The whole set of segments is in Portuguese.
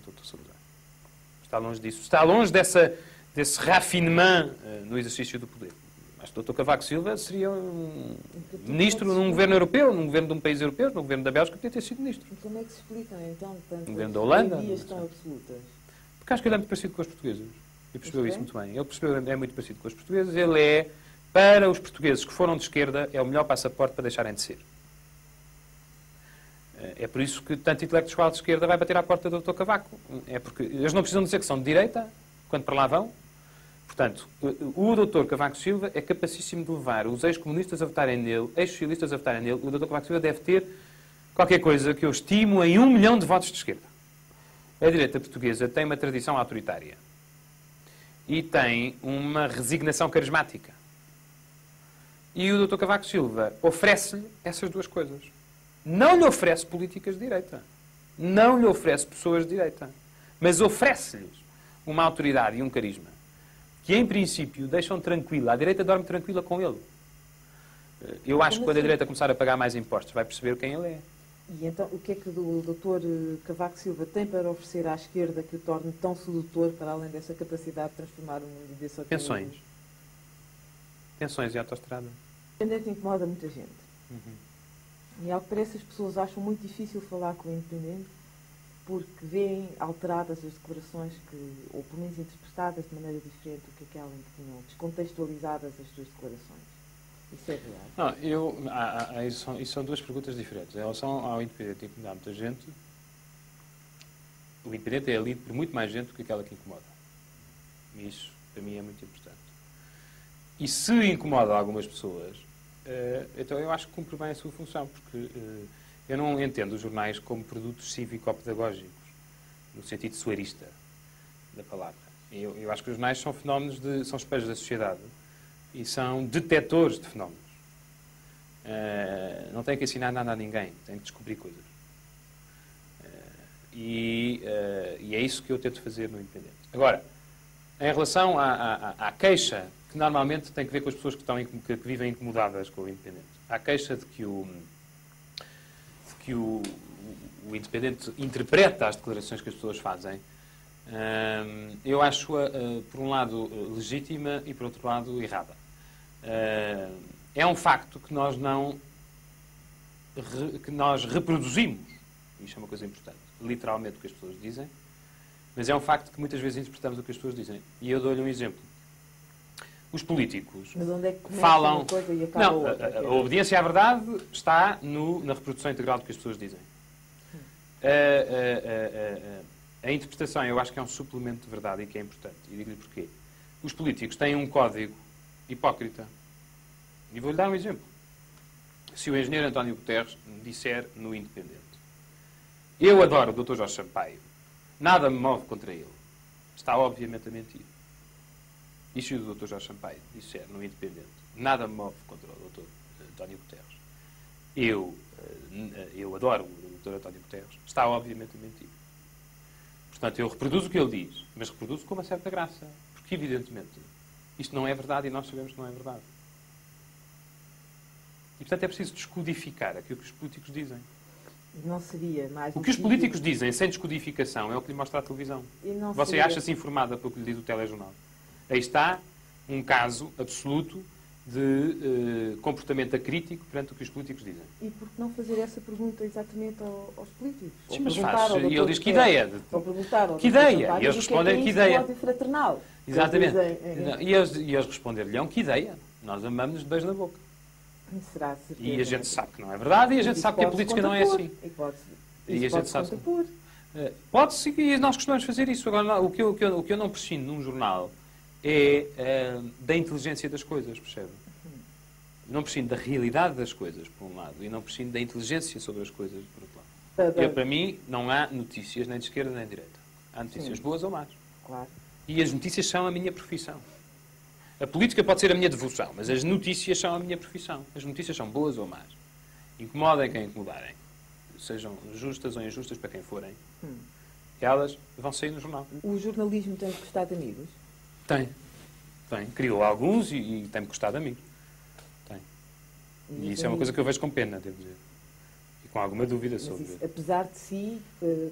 Dr. Salazar. Está longe disso. Está longe desse raffinement no exercício do poder. Acho que o Dr. Cavaco Silva seria um ministro num governo europeu, num governo de um país europeu, no governo da Bélgica, podia ter sido ministro. E como é que se explicam, então, tantas governo da Holanda, maiorias tão absolutas? Porque acho que ele é muito parecido com os portugueses. E percebeu isso muito bem. Ele percebeu que é muito parecido com os portugueses. Ele é, para os portugueses que foram de esquerda, é o melhor passaporte para deixarem de ser. É por isso que tanto intelectual de esquerda vai bater à porta do Dr. Cavaco. É porque eles não precisam dizer que são de direita, quando para lá vão. Portanto, o Dr. Cavaco Silva é capacíssimo de levar os ex-comunistas a votarem nele, ex-socialistas a votarem nele. O Dr. Cavaco Silva deve ter qualquer coisa que eu estimo em 1 milhão de votos de esquerda. A direita portuguesa tem uma tradição autoritária e tem uma resignação carismática. E o Dr. Cavaco Silva oferece-lhe essas duas coisas. Não lhe oferece políticas de direita. Não lhe oferece pessoas de direita. Mas oferece-lhes uma autoridade e um carisma que, em princípio, deixam tranquila. A direita dorme tranquila com ele. Eu acho que quando a direita começar a pagar mais impostos, vai perceber quem ele é. E então, o que é que o Dr. Cavaco Silva tem para oferecer à esquerda que o torne tão sedutor, para além dessa capacidade de transformar o mundo e desse Pensões. Pensões e autoestrada. O independente incomoda muita gente. E ao que parece, as pessoas acham muito difícil falar com o independente porque veem alteradas as declarações ou pelo menos interpretadas de maneira diferente do que aquela em que tinham descontextualizadas as suas declarações. Isso é real? Isso são duas perguntas diferentes. Em relação ao independente incomodar muita gente, o independente é lido por muito mais gente do que aquela que incomoda. E isso, para mim, é muito importante. E se incomoda algumas pessoas, então eu acho que cumpre bem a sua função, porque eu não entendo os jornais como produtos cívico-pedagógicos, no sentido suarista da palavra. Eu acho que os jornais são fenómenos, são espelhos da sociedade e são detectores de fenómenos. Não têm que ensinar nada a ninguém, têm que descobrir coisas. E é isso que eu tento fazer no Independente. Agora, em relação à queixa, que normalmente tem que ver com as pessoas que vivem incomodadas com o Independente. Há queixa de que o Independente interpreta as declarações que as pessoas fazem. Eu acho-a, por um lado, legítima e, por outro lado, errada. É um facto que nós reproduzimos, isto é uma coisa importante, literalmente o que as pessoas dizem, mas é um facto que muitas vezes interpretamos o que as pessoas dizem. E eu dou-lhe um exemplo. Os políticos mas onde é que começa falam... uma coisa e acaba outra? A obediência à verdade está na reprodução integral do que as pessoas dizem. A interpretação, eu acho que é um suplemento de verdade e que é importante. E digo-lhe porquê. Os políticos têm um código hipócrita. E vou-lhe dar um exemplo. Se o engenheiro António Guterres disser no Independente: eu adoro o Dr. Jorge Sampaio, nada me move contra ele, está obviamente a mentir. E se o Dr. Jorge Sampaio disser no Independente: nada me move contra o Dr. António Guterres, eu adoro o Dr. António Guterres, está obviamente a mentir. Portanto, eu reproduzo o que ele diz, mas reproduzo com uma certa graça. Porque, evidentemente, isto não é verdade e nós sabemos que não é verdade. E, portanto, é preciso descodificar aquilo que os políticos dizem. Não seria mais... O que os políticos dizem sem descodificação é o que lhe mostra a televisão. Você acha-se informada pelo que lhe diz o telejornal. Aí está um caso absoluto de comportamento acrítico perante o que os políticos dizem. E por que não fazer essa pergunta exatamente aos políticos? Sim, mas faz. E ele diz que ideia. Ou perguntar ao que ideia? E eles respondem que ideia. Fraternal. Exatamente. E eles responder-lhe que ideia. Nós amamos-nos de beijo na boca. Será e a gente sabe que não é verdade e a gente sabe que a política não é assim. E a gente sabe pode-se, e nós costumamos fazer isso. Agora, o que eu não prescindo num jornal é da inteligência das coisas, percebe? Não prescindo da realidade das coisas, por um lado, e não prescindo da inteligência sobre as coisas, por outro lado. Para mim, não há notícias nem de esquerda nem de direita. Há notícias boas ou más. Claro. E as notícias são a minha profissão. A política pode ser a minha devoção, mas as notícias são a minha profissão. As notícias são boas ou más. Incomodem quem incomodarem. Sejam justas ou injustas para quem forem. Elas vão sair no jornal. O jornalismo tem custado amigos? Tem. Criou alguns e tem-me custado amigos. Tem. E isso é uma coisa que eu vejo com pena, devo dizer. E com alguma dúvida sobre. Apesar de si,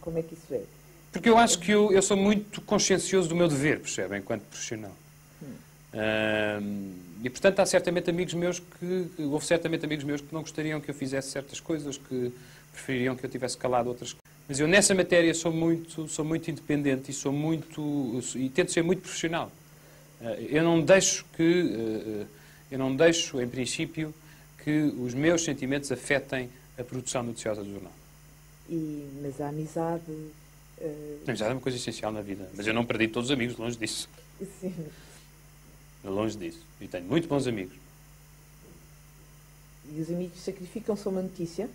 como é que isso é? Porque eu acho que eu sou muito consciencioso do meu dever, percebem, enquanto profissional. E, portanto, houve certamente amigos meus que não gostariam que eu fizesse certas coisas, que prefeririam que eu tivesse calado outras coisas. Mas eu, nessa matéria, sou muito independente e tento ser muito profissional. Eu não deixo, em princípio, que os meus sentimentos afetem a produção noticiosa do jornal. Mas a amizade... A amizade é uma coisa essencial na vida. Mas eu não perdi todos os amigos, longe disso. Sim. Longe disso. E tenho muito bons amigos. E os amigos sacrificam-se uma notícia?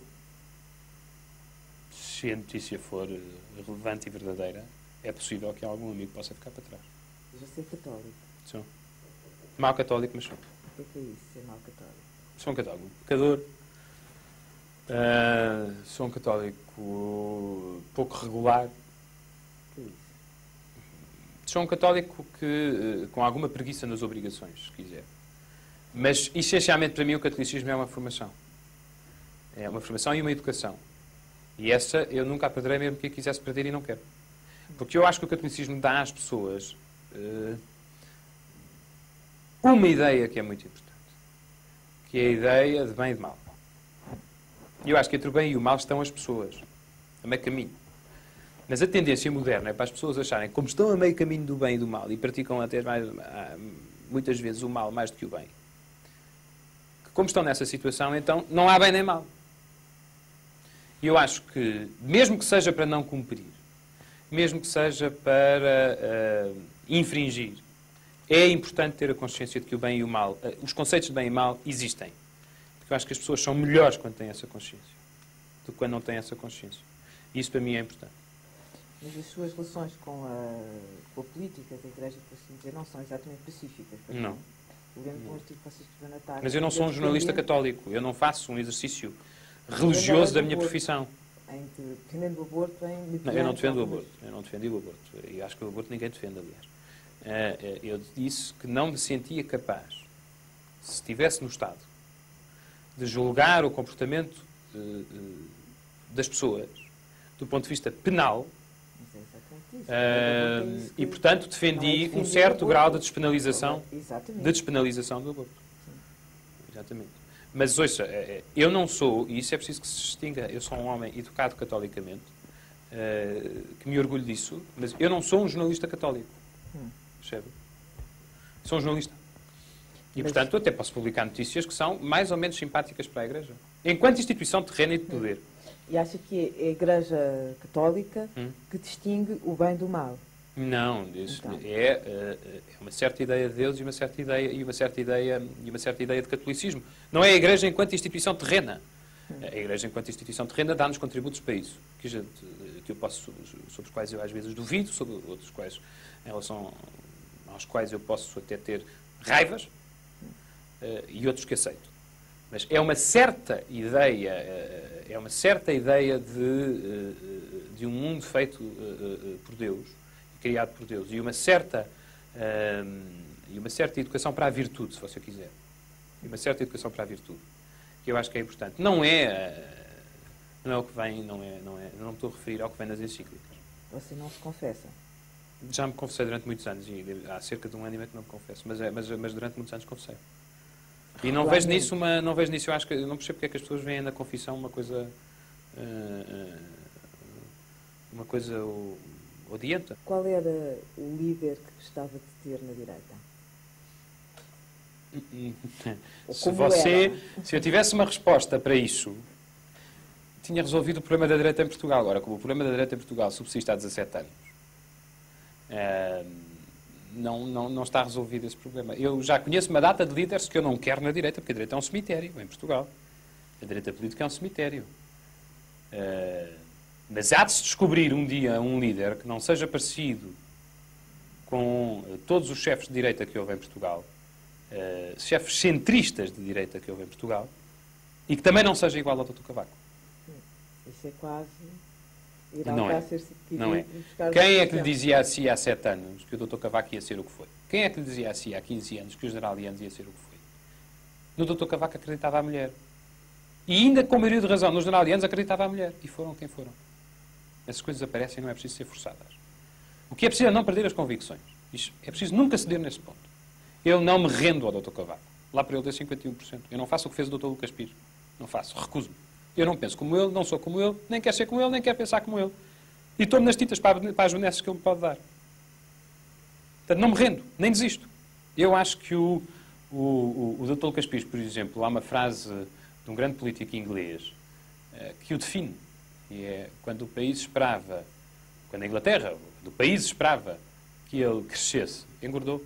Se a notícia for relevante e verdadeira, é possível que algum amigo possa ficar para trás. Já ser católico. Sou. Mau católico, mas sou. O que é isso, ser mau católico? Sou um católico pecador. Sou um católico pouco regular. O que é isso? Sou um católico com alguma preguiça nas obrigações, se quiser. Mas, essencialmente, para mim, o catolicismo é uma formação. É uma formação e uma educação. E essa eu nunca a perderei, mesmo que a quisesse perder, e não quero. Porque eu acho que o catolicismo dá às pessoas uma ideia que é muito importante. Que é a ideia de bem e de mal. E eu acho que entre o bem e o mal estão as pessoas. A meio caminho. Mas a tendência moderna é para as pessoas acharem que, como estão a meio caminho do bem e do mal, e praticam até muitas vezes o mal mais do que o bem, que como estão nessa situação, então não há bem nem mal. E eu acho que, mesmo que seja para não cumprir, mesmo que seja para infringir, é importante ter a consciência de que o bem e o mal, os conceitos de bem e mal existem. Porque eu acho que as pessoas são melhores quando têm essa consciência do que quando não têm essa consciência. E isso para mim é importante. Mas as suas relações com a política da Igreja, por assim dizer, não são exatamente pacíficas. Não. Eu lembro de um artigo que vocês escreveram na tarde. Mas eu não sou um jornalista católico. Eu não faço um exercício religioso da minha profissão. Defendendo o aborto, não, eu não defendo o aborto. Eu não defendi o aborto. E acho que o aborto ninguém defende, aliás. Eu disse que não me sentia capaz, se estivesse no Estado, de julgar o comportamento das pessoas do ponto de vista penal. E, portanto, defendi um certo grau de despenalização do aborto. Exatamente. Mas, ouça, eu não sou, e isso é preciso que se distinga, eu sou um homem educado catolicamente, que me orgulho disso, mas eu não sou um jornalista católico. Percebe? Sou um jornalista. E, portanto, até posso publicar notícias que são mais ou menos simpáticas para a Igreja. Enquanto instituição terrena e de poder. E acha que é a Igreja Católica que distingue o bem do mal? Não, então. É uma certa ideia de Deus e uma certa ideia de catolicismo. Não é a Igreja enquanto instituição terrena. A Igreja enquanto instituição terrena dá-nos contributos para isso, sobre os quais eu às vezes duvido, sobre outros quais, em relação aos quais eu posso até ter raivas, e outros que aceito. Mas é uma certa ideia, de um mundo feito por Deus, criado por Deus, e uma certa educação para a virtude, se você quiser. E uma certa educação para a virtude, que eu acho que é importante. Não é o que vem, não me estou a referir ao que vem nas encíclicas. Você não se confessa? Já me confessei durante muitos anos, e há cerca de um ano e meio que não me confesso, mas durante muitos anos confessei. E não vejo nisso, eu acho que eu não percebo porque é que as pessoas veem na confissão uma coisa odienta. Qual era o líder que gostava de ter na direita? Se eu tivesse uma resposta para isso, tinha resolvido o problema da direita em Portugal. Agora, como o problema da direita em Portugal subsiste há 17 anos, não está resolvido esse problema. Eu já conheço uma data de líderes que eu não quero na direita, porque a direita é um cemitério em Portugal. A direita política é um cemitério. Mas há de se descobrir um dia um líder que não seja parecido com todos os chefes de direita que houve em Portugal, chefes centristas de direita que houve em Portugal, e que também não seja igual ao Dr. Cavaco. Isso é quase... Não é. Não é. Quem é que lhe dizia assim há 7 anos que o Dr. Cavaco ia ser o que foi? Quem é que lhe dizia assim há 15 anos que o General Lianos ia ser o que foi? No Dr. Cavaco acreditava a mulher. E ainda com a maioria de razão, no General Lianos acreditava a mulher. E foram quem foram. Essas coisas aparecem e não é preciso ser forçadas. O que é preciso é não perder as convicções. É preciso nunca ceder nesse ponto. Eu não me rendo ao Dr. Cavaco. Lá para ele ter 51%. Eu não faço o que fez o Dr. Lucas Pires. Não faço. Recuso-me. Eu não penso como ele, não sou como ele, nem quero ser como ele, nem quero pensar como ele. E estou-me nas tintas para as benesses que ele me pode dar. Portanto, não me rendo, nem desisto. Eu acho que o Dr. Lucas Pires, por exemplo, há uma frase de um grande político inglês que o define. E é quando o país esperava, quando a Inglaterra, do país esperava que ele crescesse, engordou.